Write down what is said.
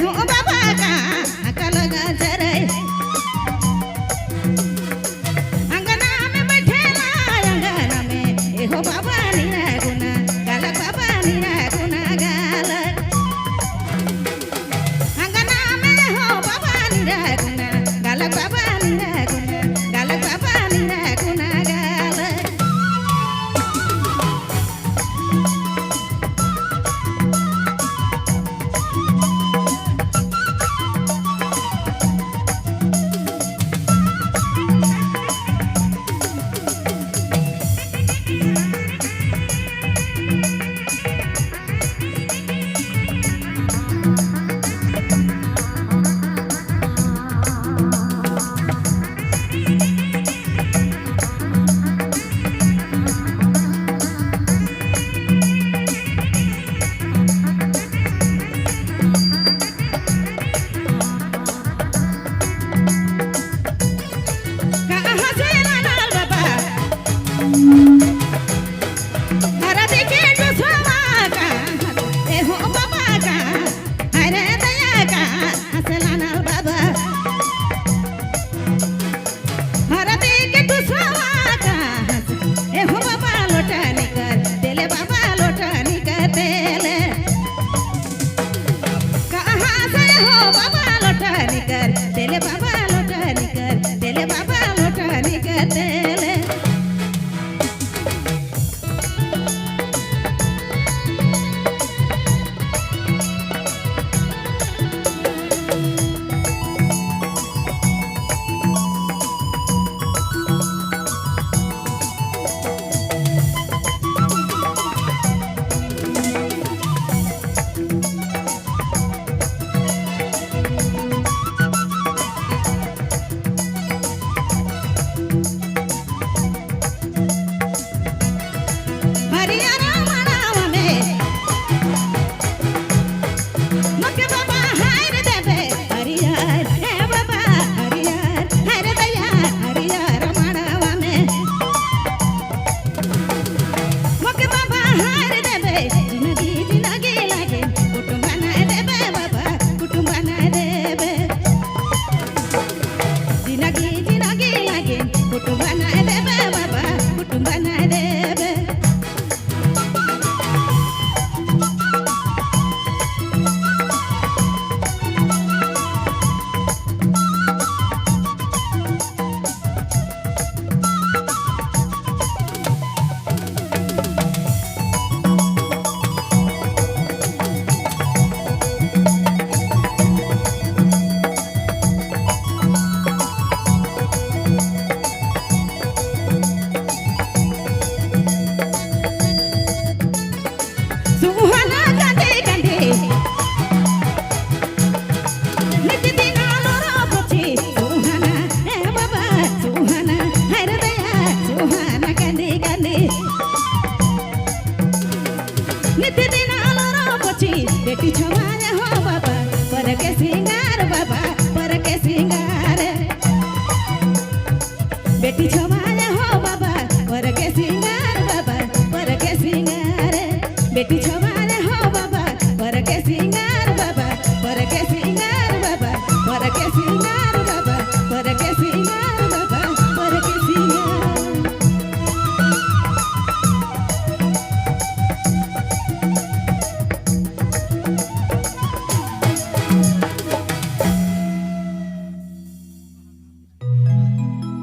हो बाबा का अकल गजरे अंगना में बैठेला अंगना में हो बाबा निरा गुना गाल बाबा निरा गुना गाल अंगना में हो बाबा निरा गुना गाल बाबा निरा गुना गाल बाबा निरा गुना गाल तेले बाबा लोटानी कर तेले बाबा लोटानी कर तेले बेटी छवाया हो बाबा पर के सिंगार बाबा पर के सिंगार बेटी